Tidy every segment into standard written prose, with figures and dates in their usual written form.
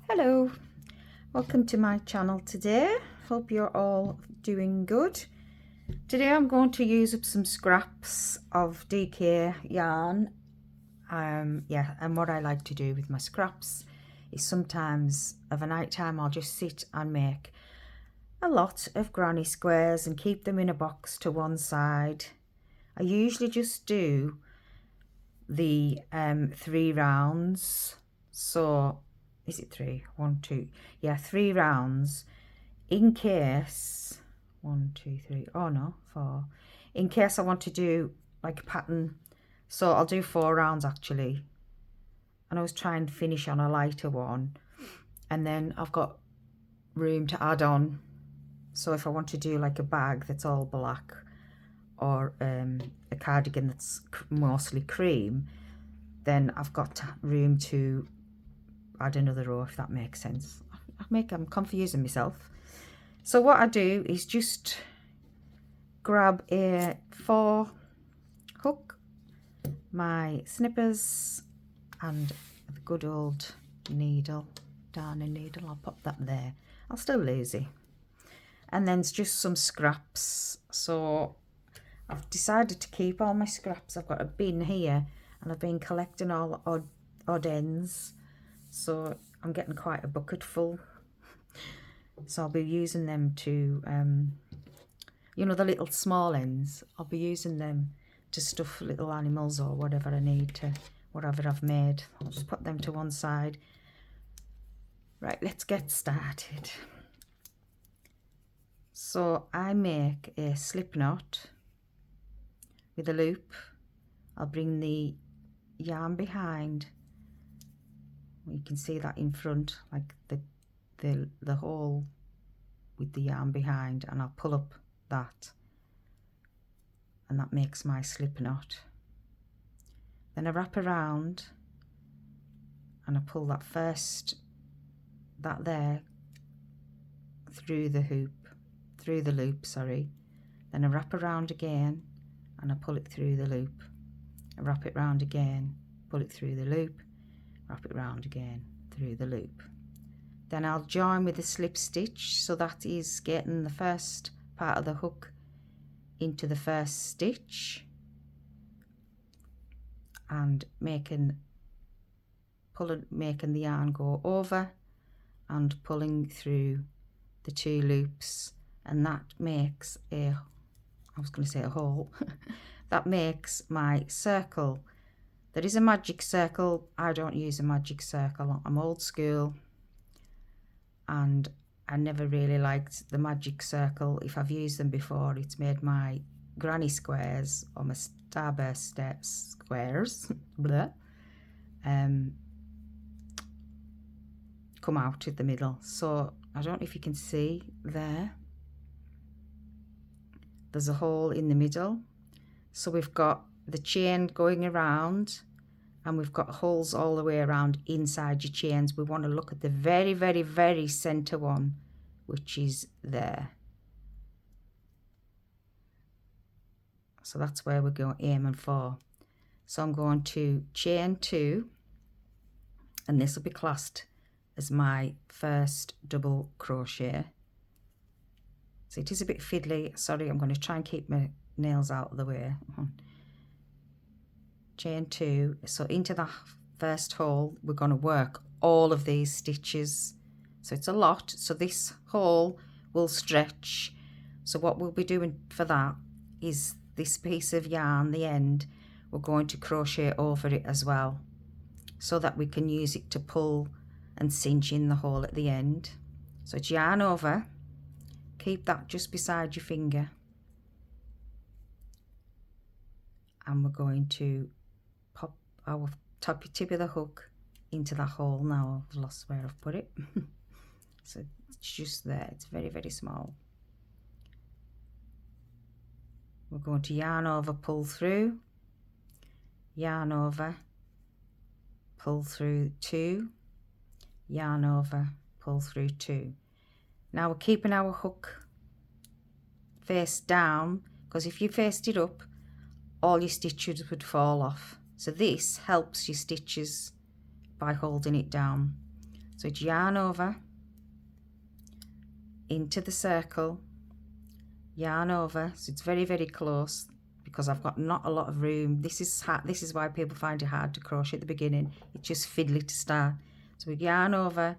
Hello, welcome to my channel today. Hope you're all doing good. Today I'm going to use up some scraps of DK yarn. And what I like to do with my scraps is sometimes of a night time I'll just sit and make a lot of granny squares and keep them in a box to one side. I usually just do the 3 rounds, so is it 3? 1, 2, yeah, 3 rounds in case 1, 2, 3, oh no, 4, in case I want to do like a pattern. So I'll do 4 rounds actually, and I was trying to finish on a lighter one, and then I've got room to add on. So if I want to do like a bag that's all black, or a cardigan that's mostly cream, then I've got room to add another row, if that makes sense. I'm confusing myself. So what I do is just grab a 4 hook, my snippers, and the good old needle, darning needle. I'll pop that there. I'll still lazy. And then it's just some scraps. So I've decided to keep all my scraps. I've got a bin here, and I've been collecting all odd ends. So I'm getting quite a bucket full. So I'll be using them to, you know, the little small ends. I'll be using them to stuff little animals or whatever I need to, whatever I've made. I'll just put them to one side. Right, let's get started. So I make a slip knot with a loop. I'll bring the yarn behind. You can see that in front, like the hole with the yarn behind, and I'll pull up that, and that makes my slip knot. Then I wrap around and I pull that that there through the loop, sorry. Then I wrap around again and I pull it through the loop. I wrap it round again, pull it through the loop, wrap it round again through the loop. Then I'll join with a slip stitch, so that is getting the first part of the hook into the first stitch and making the yarn go over and pulling through the 2 loops, and that makes a hole. That makes my circle. There is a magic circle. I don't use a magic circle. I'm old school, and I never really liked the magic circle. If I've used them before, it's made my granny squares or my starburst squares blah, come out at the middle. So I don't know if you can see there. There's a hole in the middle. So we've got the chain going around, and we've got holes all the way around inside your chains. We want to look at the very, very, very center one, which is there. So that's where we're aiming for. So I'm going to chain 2, and this will be classed as my first double crochet. So it is a bit fiddly. Sorry, I'm going to try and keep my nails out of the way. Chain 2, so into that first hole we're going to work all of these stitches, so it's a lot. So this hole will stretch, so what we'll be doing for that is this piece of yarn, the end, we're going to crochet over it as well, so that we can use it to pull and cinch in the hole at the end. So it's yarn over, keep that just beside your finger, and we're going to pop our tip of the hook into that hole. Now I've lost where I've put it. So it's just there, it's very, very small. We're going to yarn over, pull through, yarn over, pull through 2, yarn over, pull through 2. Now we're keeping our hook face down, because if you faced it up, all your stitches would fall off. So this helps your stitches by holding it down. So it's yarn over into the circle, yarn over, so it's very, very close because I've got not a lot of room. This is why people find it hard to crochet at the beginning. It's just fiddly to start. So we yarn over,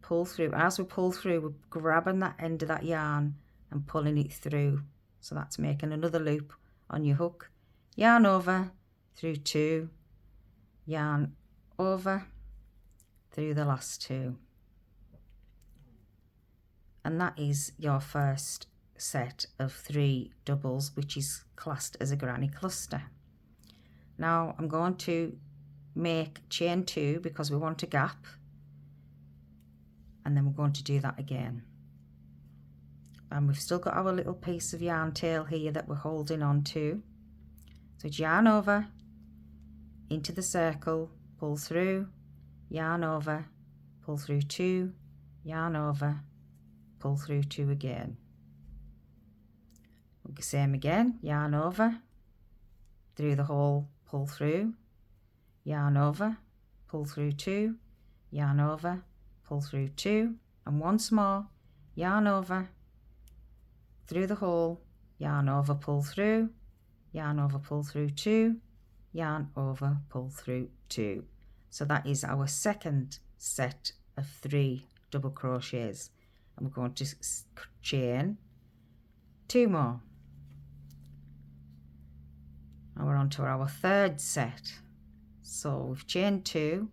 pull through. As we pull through, we're grabbing that end of that yarn and pulling it through. So that's making another loop on your hook. Yarn over through 2, yarn over through the last 2. And that is your first set of 3 doubles, which is classed as a granny cluster. Now I'm going to make chain 2 because we want a gap, and then we're going to do that again. And we've still got our little piece of yarn tail here that we're holding on to. So it's yarn over into the circle, pull through, yarn over, pull through 2, yarn over, pull through 2 again. Same again, yarn over through the hole, pull through, yarn over, pull through 2, yarn over, pull through 2, and once more, yarn over through the hole, yarn over, pull through, yarn over, pull through 2, yarn over, pull through 2. So that is our second set of 3 double crochets, and we're going to chain 2 more. Now we're on to our third set. So we've chained 2,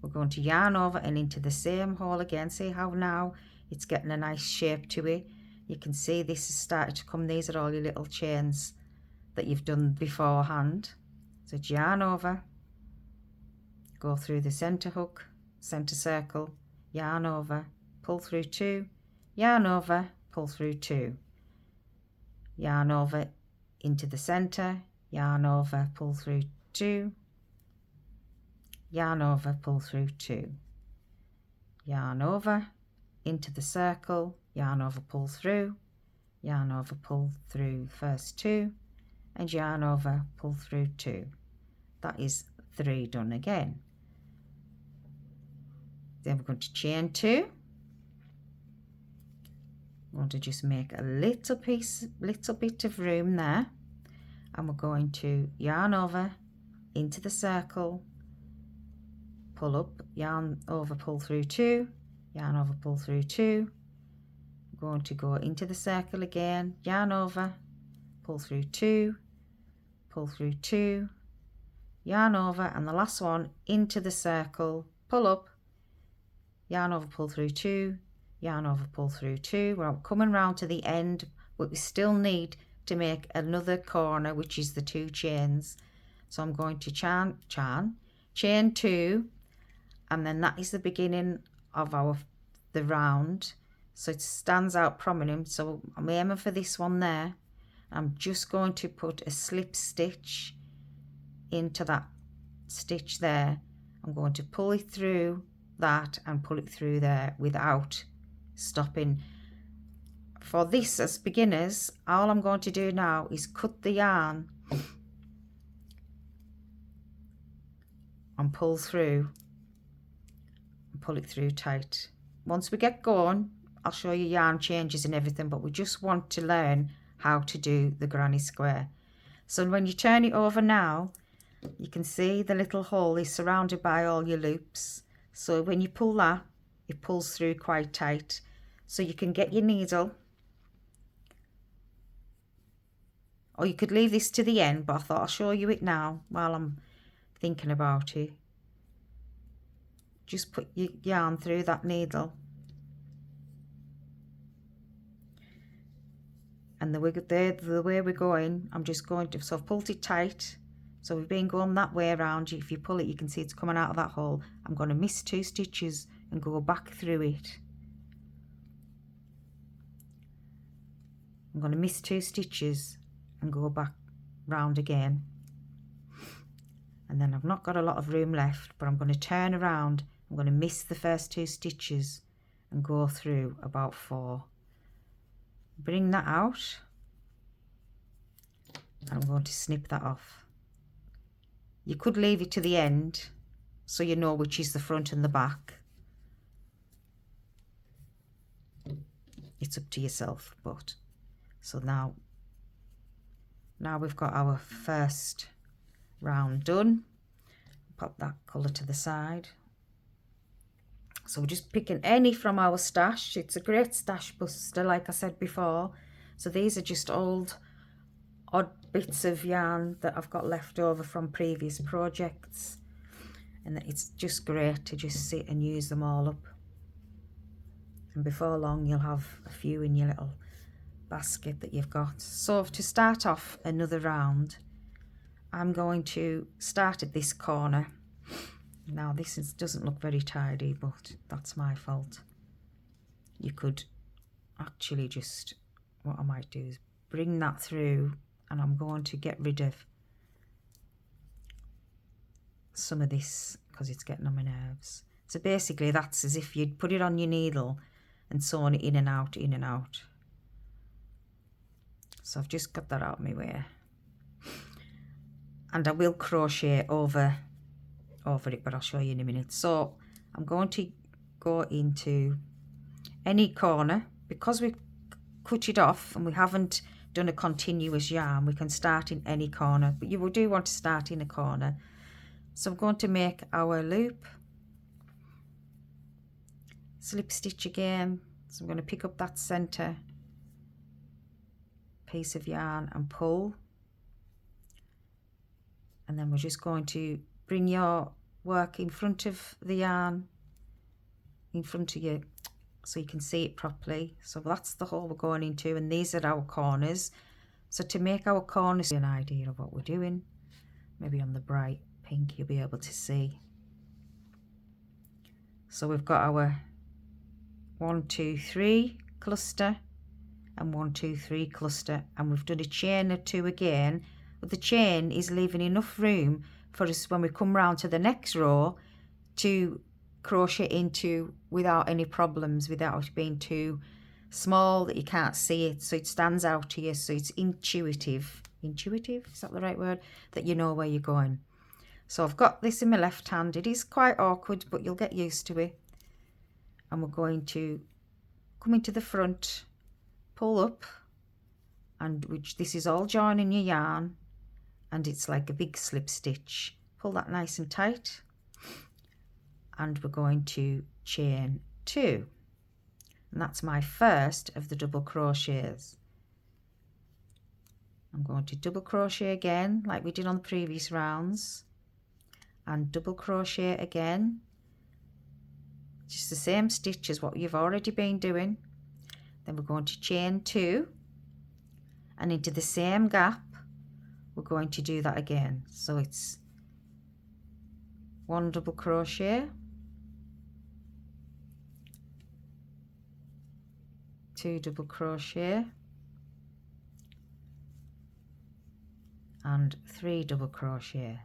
we're going to yarn over and into the same hole again. See how now it's getting a nice shape to it. You can see this has started to come. These are all your little chains that you've done beforehand. So it's yarn over, go through the center hook, center circle, yarn over, pull through 2, yarn over, pull through 2, yarn over into the center, yarn over, pull through 2, yarn over, pull through 2, yarn over into the circle, yarn over, pull through, yarn over, pull through first 2, and yarn over, pull through 2. That is 3 done again. Then we're going to chain 2. We want to just make a little bit of room there, and we're going to yarn over into the circle, pull up, yarn over, pull through 2, yarn over, pull through 2. We're going to go into the circle again, yarn over, pull through 2, pull through 2, yarn over, and the last one into the circle, pull up, yarn over, pull through 2, yarn over, pull through 2. We're coming round to the end, but we still need to make another corner, which is the 2 chains. So I'm going to chain 2, and then that is the beginning of the round, so it stands out prominent. So I'm aiming for this one there. I'm just going to put a slip stitch into that stitch there. I'm going to pull it through that and pull it through there without stopping. For this, as beginners, all I'm going to do now is cut the yarn and pull through and pull it through tight. Once we get going, I'll show you yarn changes and everything, but we just want to learn how to do the granny square. So when you turn it over now, you can see the little hole is surrounded by all your loops. So when you pull that, it pulls through quite tight. So you can get your needle, or you could leave this to the end, but I thought I'll show you it now while I'm thinking about it. Just put your yarn through that needle, and the way we're going, I'm just going to, so I've pulled it tight, so we've been going that way around. If you pull it, you can see it's coming out of that hole. I'm going to miss 2 stitches and go back through it. I'm going to miss 2 stitches and go back round again, and then I've not got a lot of room left, but I'm going to turn around. I'm going to miss the first 2 stitches and go through about 4. Bring that out, and I'm going to snip that off. You could leave it to the end so you know which is the front and the back, it's up to yourself. But so now we've got our first round done. Pop that colour to the side. So we're just picking any from our stash. It's a great stash buster, like I said before. So these are just odd bits of yarn that I've got left over from previous projects, and it's just great to just sit and use them all up. And before long you'll have a few in your little basket that you've got. So to start off another round, I'm going to start at this corner. Now this doesn't look very tidy, but that's my fault. You could actually just, what I might do is bring that through, and I'm going to get rid of some of this because it's getting on my nerves. So basically that's as if you'd put it on your needle and sewn it in and out, in and out. So I've just got that out of my way. And I will crochet over it, but I'll show you in a minute. So I'm going to go into any corner. Because we cut it off and we haven't done a continuous yarn, we can start in any corner, but you do want to start in a corner. So I'm going to make our loop, slip stitch again. So I'm going to pick up that center piece of yarn and pull, and then we're just going to bring your work in front of the yarn, in front of you, so you can see it properly. So that's the hole we're going into, and these are our corners. So to make our corners, an idea of what we're doing, maybe on the bright pink you'll be able to see. So we've got our 1, 2, 3 cluster and 1, 2, 3 cluster, and we've done a chain or 2 again, but the chain is leaving enough room for us when we come round to the next row to crochet into without any problems, without it being too small that you can't see it, so it stands out to you, so it's intuitive, is that the right word, that you know where you're going. So I've got this in my left hand. It is quite awkward, but you'll get used to it. And we're going to come into the front, pull up, and which this is all joining your yarn, and it's like a big slip stitch. Pull that nice and tight, and we're going to chain 2, and that's my first of the double crochets. I'm going to double crochet again like we did on the previous rounds, and double crochet again, just the same stitch as what you've already been doing. Then we're going to chain 2, and into the same gap we're going to do that again. So it's 1 double crochet, 2 double crochet, and 3 double crochet.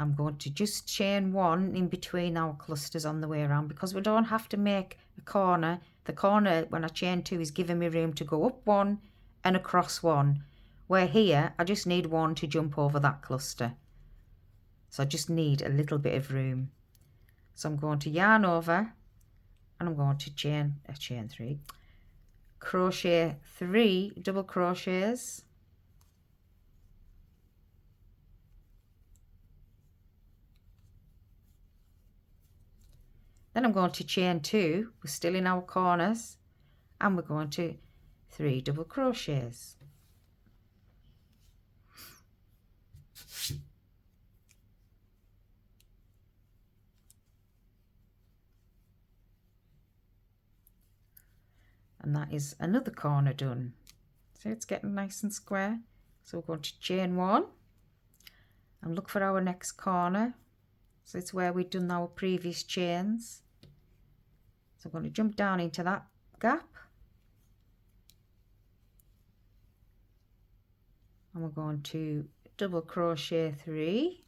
I'm going to just chain 1 in between our clusters on the way around, because we don't have to make a corner. The corner when I chain 2 is giving me room to go up 1 and across 1, where here I just need 1 to jump over that cluster. So I just need a little bit of room. So I'm going to yarn over, and I'm going to chain 3, crochet 3 double crochets, then I'm going to chain 2, we're still in our corners, and we're going to 3 double crochets. And that is another corner done. So it's getting nice and square. So we're going to chain 1 and look for our next corner. So it's where we've done our previous chains. So I'm going to jump down into that gap, and we're going to double crochet 3,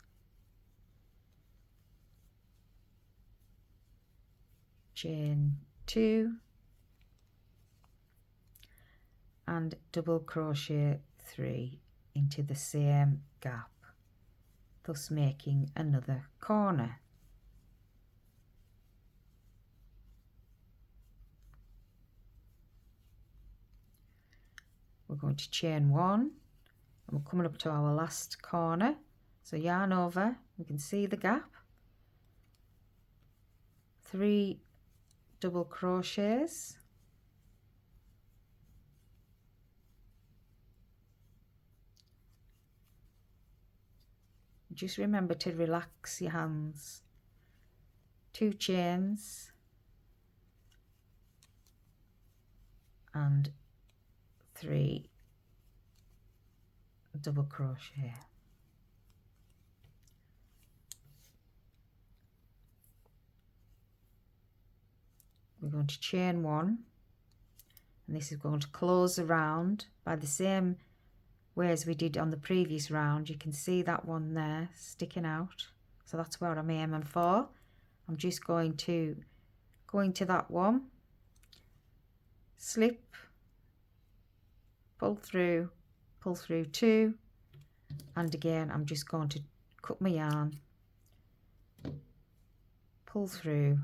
chain 2, and double crochet 3 into the same gap, thus making another corner. we're going to chain 1, and we're coming up to our last corner. So yarn over, you can see the gap, 3 double crochets, just remember to relax your hands, 2 chains and 3 double crochet. We're going to chain 1, and this is going to close around by the same way as we did on the previous round. You can see that one there sticking out, so that's where I'm aiming for. I'm just going to go into that one, slip, pull through 2, and again I'm just going to cut my yarn, pull through,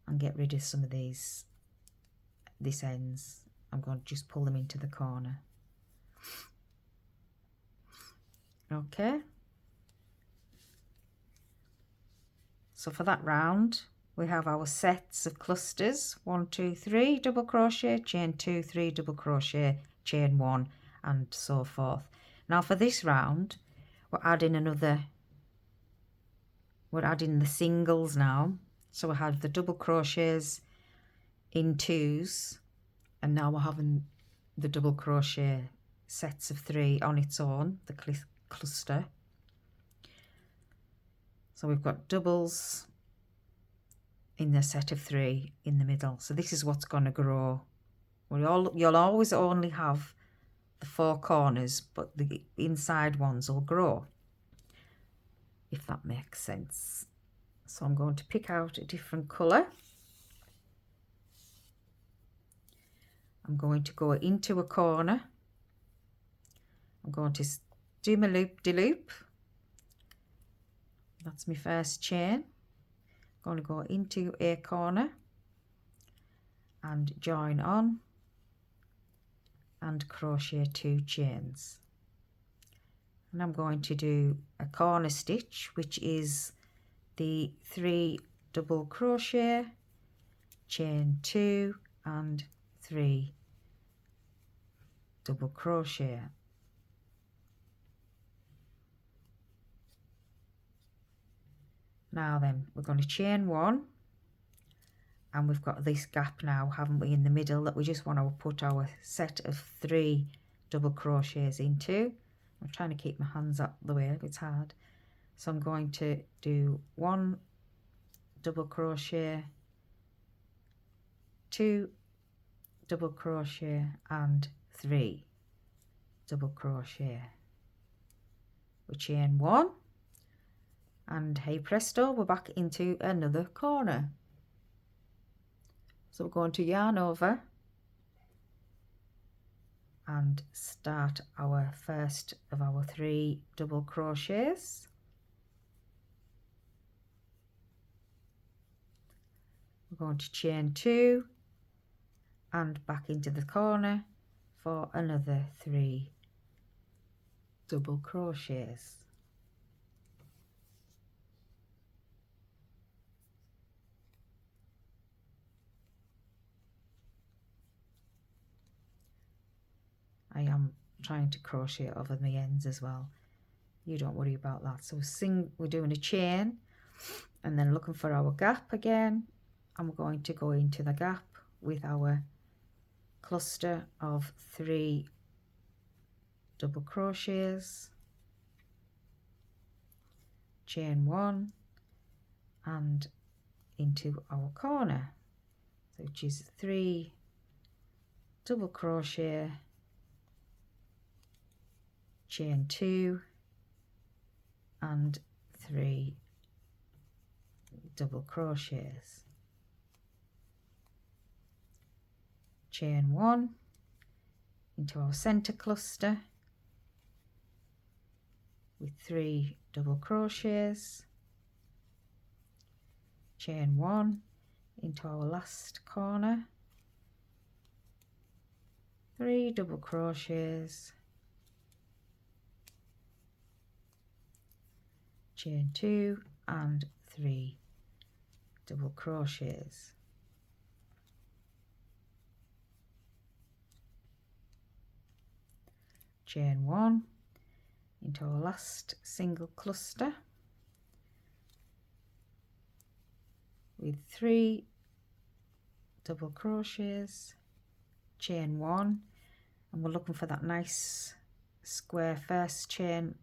and get rid of some of this ends. I'm going to just pull them into the corner. Okay, so for that round we have our sets of clusters, 1 2 3 double crochet, chain 2, 3 double crochet, chain 1, and so forth. Now for this round we're adding the singles now. So we had the double crochets in 2s, and now we're having the double crochet sets of 3 on its own, the cluster. So we've got doubles in the set of 3 in the middle. So this is what's going to grow. You'll always only have the 4 corners, but the inside ones will grow, if that makes sense. So I'm going to pick out a different colour. I'm going to go into a corner. I'm going to do my loop-de-loop. That's my first chain. I'm going to go into a corner and join on and crochet 2 chains. And I'm going to do a corner stitch, which is the 3 double crochet, chain 2 and 3 double crochet. Now then, we're going to chain 1, and we've got this gap now, haven't we, in the middle, that we just want to put our set of 3 double crochets into. I'm trying to keep my hands up the way, it's hard. So I'm going to do 1 double crochet, 2 double crochet, and 3 double crochet. We chain 1, and hey presto, we're back into another corner. So we're going to yarn over and start our first of our 3 double crochets. We're going to chain 2 and back into the corner for another 3 double crochets. I am trying to crochet over the ends as well. You don't worry about that. So we're doing a chain and then looking for our gap again. I'm going to go into the gap with our cluster of 3 double crochets, chain 1 and into our corner, so which is 3 double crochet, chain 2 and 3 double crochets, chain 1 into our center cluster with 3 double crochets, chain 1 into our last corner, 3 double crochets, chain 2 and 3 double crochets, chain 1 into our last single cluster with 3 double crochets, chain 1, and we're looking for that nice square first chain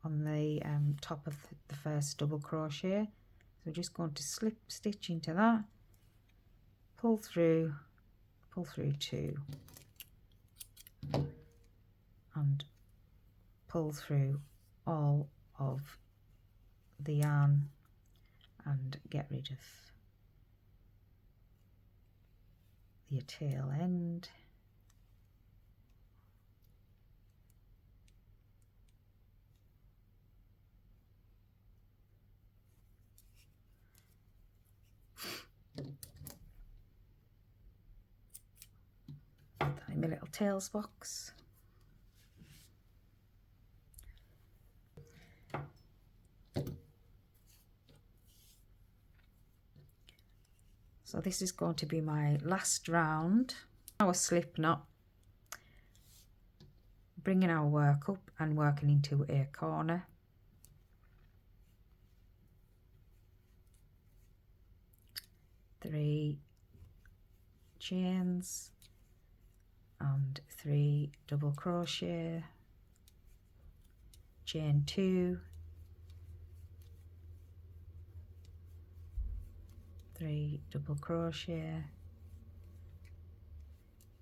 on the top of the first double crochet. So we're just going to slip stitch into that, pull through 2 and pull through all of the yarn and get rid of the tail end. Find my little tails box. So this is going to be my last round. Our slip knot, bringing our work up and working into a corner. Three chains and 3 double crochet, chain 2, 3 double crochet,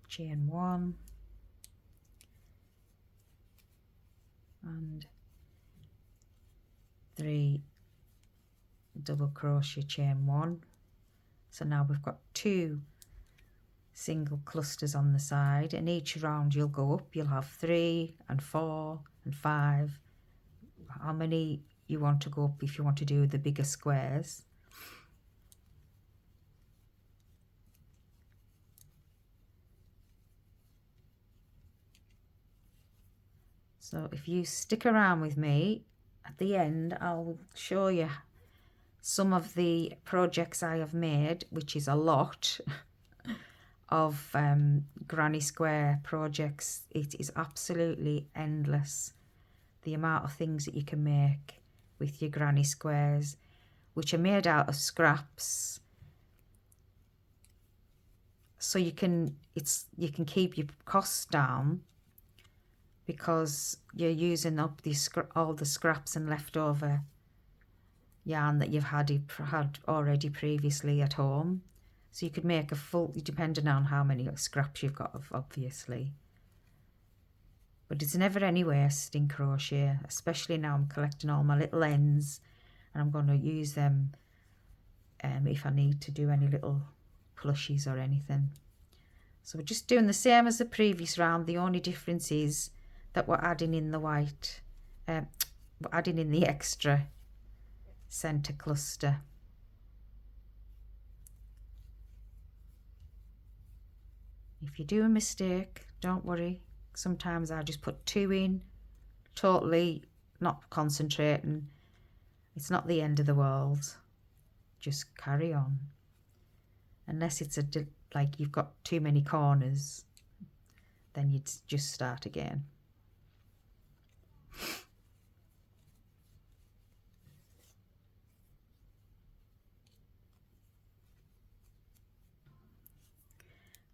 chain 1 and 3 double crochet, chain 1. So now we've got 2 single clusters on the side, and each round you'll go up, you'll have 3 and 4 and 5, how many you want to go up if you want to do the bigger squares. So if you stick around with me, at the end I'll show you some of the projects I have made, which is a lot of granny square projects. It is absolutely endless, the amount of things that you can make with your granny squares, which are made out of scraps. So you can keep your costs down because you're using up all the scraps and leftover yarn that you've had already previously at home. So you could make a full, depending on how many scraps you've got, obviously. But it's never any waste in crochet, especially now I'm collecting all my little ends and I'm going to use them if I need to do any little plushies or anything. So we're just doing the same as the previous round. The only difference is that we're adding in the white, we're adding in the extra center cluster. If you do a mistake, don't worry. Sometimes I just put 2 in, totally not concentrating. It's not the end of the world. Just carry on. Unless it's like you've got too many corners, then you'd just start again.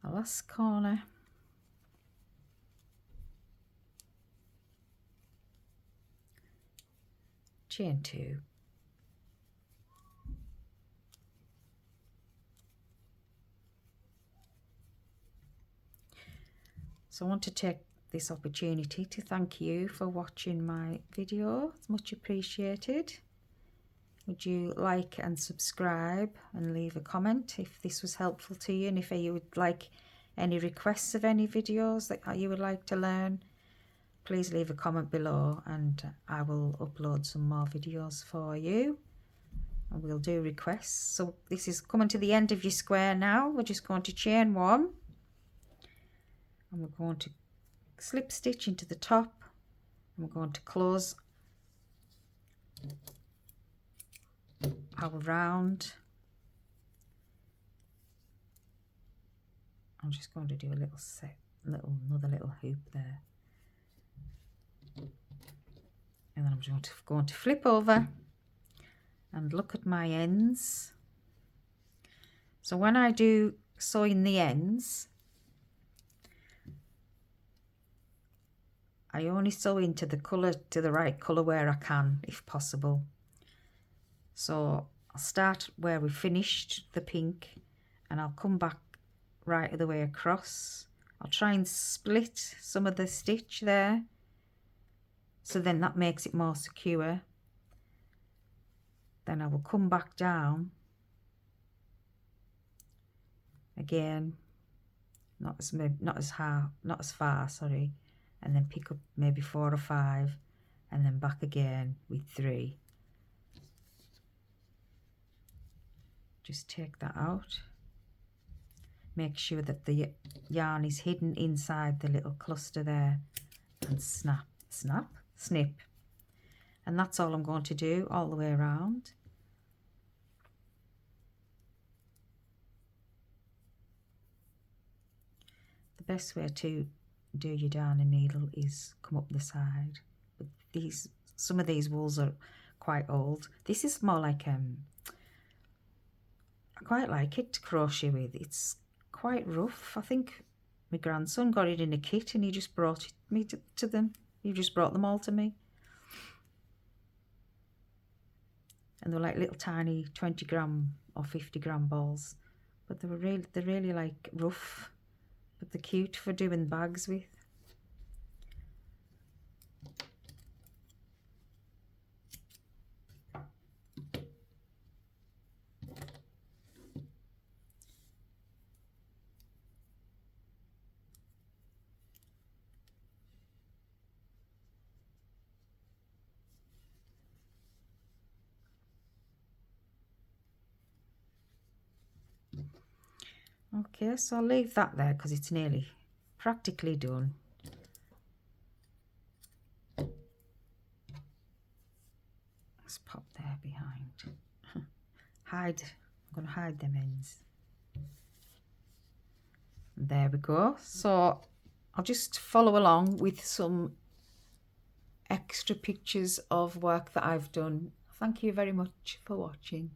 The last corner. Chain 2. So I want to take this opportunity to thank you for watching my video. It's much appreciated. Would you like and subscribe and leave a comment if this was helpful to you, and if you would like any requests of any videos that you would like to learn, please leave a comment below and I will upload some more videos for you and we'll do requests. So this is coming to the end of your square now. We're just going to chain 1, and we're going to slip stitch into the top, and we're going to close our round. I'm just going to do a another little hoop there, and then I'm just going to flip over and look at my ends. So when I do sew in the ends, I only sew into the colour, to the right colour where I can, if possible. So I'll start where we finished the pink, and I'll come back right the way across. I'll try and split some of the stitch there, so then that makes it more secure. Then I will come back down again, not as far, sorry, and then pick up maybe 4 or 5, and then back again with 3. Just take that out. Make sure that the yarn is hidden inside the little cluster there, and snip. And that's all I'm going to do all the way around. The best way to do your darn and needle is come up the side. But some of these wools are quite old. This is more like I quite like it to crochet with. It's quite rough. I think my grandson got it in a kit and he just brought it to them. He just brought them all to me. And they're like little tiny 20-gram or 50-gram balls, but they're really like rough, but they're cute for doing bags with. Okay, so I'll leave that there because it's nearly practically done. Let's pop there behind. I'm going to hide them ends. There we go. So I'll just follow along with some extra pictures of work that I've done. Thank you very much for watching.